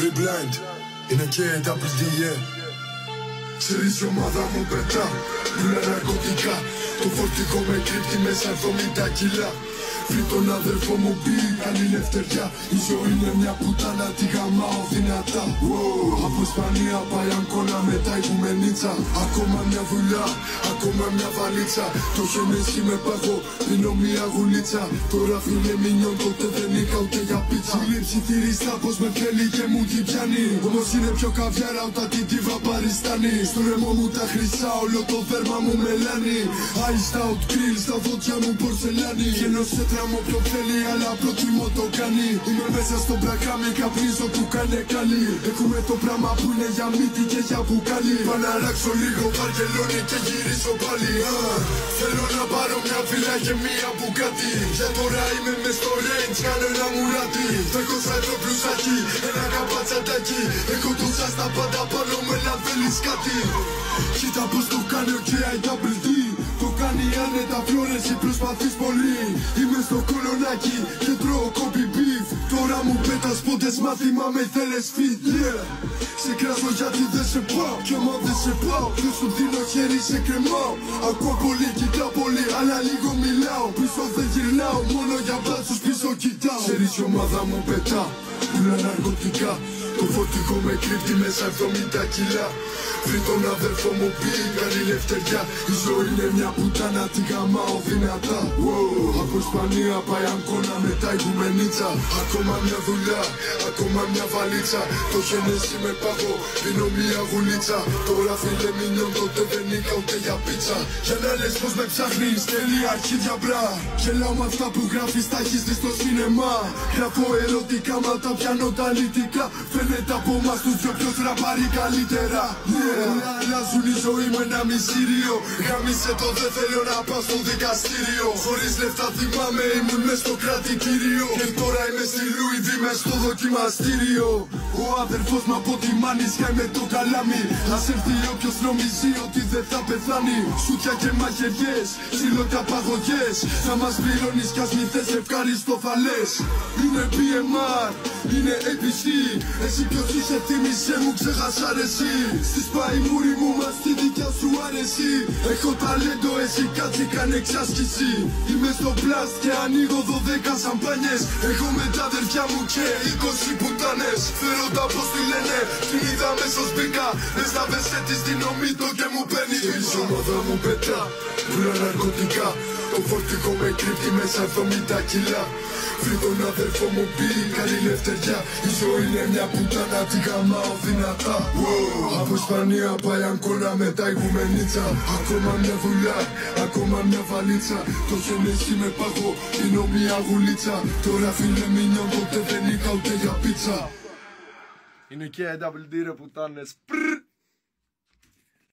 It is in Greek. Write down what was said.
Free blind, είναι και WD. Ξέρεις η ομάδα μου πετά, πουλά ναρκωτικά. Το φορτικό με κρύπτει μέσα 70 κιλά. Βρει τον αδερφό μου πει καλή λευτεριά. Η ζωή είναι μια πουτάνα, τη γαμάω δυνατά. Από Ισπανία πάει Αγκώνα μετά η Γουμενίτσα. Ακόμα μια δουλειά, ακόμα μια βαλίτσα. Το χενέσι με παγώ, πίνω μια γουλίτσα. Τώρα φίλε μινιόν, τότε δεν είχα ούτε για πίτσα. Φίλε ψιθυριστά πως με θέλει και μου την πιάνει. Όμως είναι πιο καβιάρα όταν την τίβα παριστάνει. Στο ρεμό μου τα χρυσά, όλο το δέρμα μου μελάνι. Iced out grill, στα δόντια μου πορσελάνι. Γεννώ σε τραμώ ποιον θέλει, αλλά προτιμώ το κάνει. Είμαι μέσα στο μπλακάμι, καπνίζω που κάνε καλή. Έχουμε το πράγμα που είναι για μύτη και για μπουκάλι. Πάω να ράξω λίγο Βαρκελόνη και γυρίσω πάλι. Θέλω να πάρω μια φύλλα και μια μπουκάτι. Για τώρα είμαι μες στο range, κάνω ένα μουράτι. Έχω σαν το μπλουζάκι, ένα καπατσατάκι. Έχω τόσα στα πάντα πάνω με να θέλεις κάτι. Κοίτα πως το κάνει ο KIWD. Το κάνει άνετα φλόρεση, προσπαθείς πολύ. Είμαι στο κολονάκι και τρώω κόμπι beef. Τώρα μου πέτας πόντες μάθημα με θέλες fit, yeah. Σε κράζω γιατί δεν σε πάω, κι άμα δεν σε πάω δεν σου δίνω χέρι, σε κρεμάω. Ακούω πολύ, κοιτάω πολύ, αλλά λίγο μιλάω. Πίσω δεν γυρνάω, μόνο για μπάτσους πίσω κοιτάω. Ξέρεις η ομάδα μου πετά, πουλά ναρκωτικά. Το φορτικό με κρύπτει μέσα 70 κιλά. Βρει τον αδερφό μου πει καλή λευτεριά. Η ζωή είναι μια πουτάνα, τη γαμάω δυνατά. Από Ισπανία πάει Αγκώνα μετά η Γουμενίτσα. Ακόμα μια δουλειά, ακόμα μια βαλίτσα. Το χενέσι με παγώ, πίνω μια γουλίτσα. Τώρα φίλε μινιόν, τότε δεν είχα ούτε για πίτσα. Για να λες πως με ψάχνεις, τέλει αρχίδια μπρά. Γελάω με αυτά που γράφεις, τα έχεις δει στο σινεμά. Γράφω ερωτικά, μα τα πιάνω τα αλητικά. Φαίνεται από μας τους δυο ποιος ραπάρει καλύτερα. Όλα αλλάζουν, η ζωή μου ένα μυστήριο. Γάμισε το, δεν θέλω να πάω στο δικαστήριο. Χωρίς λεφτά θυμάμαι ήμουν μες στο κρατητήριο. Και τώρα είμαι στη Louis V μες στο δοκιμαστήριο. Ο αδερφός μου από τη Μάνη σκάει με το καλάμι. Ας έρθει όποιος νομίζει ότι δεν θα πεθάνει. Σούτια και μαχαιριές, ξύλο και απαγωγές. Θα μας πληρώνεις κι ας μη θες, ευχαριστώ θα λες. Είναι BMR, είναι ABC. Εσύ ποιος είσαι, θύμισε μου, ξέχασα ρε εσύ. Στη σπάει μούρη μου, μας τη δικιά σου άρεση. Έχω ταλέντο, εσύ κάτσε κάνε εξάσκηση. Είμαι στο πλάστ και ανοίγω 12 σαμπάνιες. Έχω με τα αδερφιά μου και 20 πουτάνες. Φέροντα πως τη λένε, την είδα αμέσως μπήκα. Μες να βεσέ της δυνομήτω και μου παίρνει η ομάδα μου πετά, πουλά ναρκωτικά. Το φορτικό με κρύπτει μέσα 70 κιλά. Βρει τον αδερφό μου πει καλή λευτεριά. Η ζωή είναι μια πουτάνα, τη γαμάω δυνατά. Από Ισπανία πάει Αγκώνα μετά η Γουμενίτσα. Ακόμα μια δουλειά, ακόμα μια βαλίτσα. Το χενέσι με παγώ, πίνω μια γουλίτσα. Τώρα φίλε μινιόν, τότε δεν είχα ούτε για πίτσα. Είναι και WD ρε πουτάνες.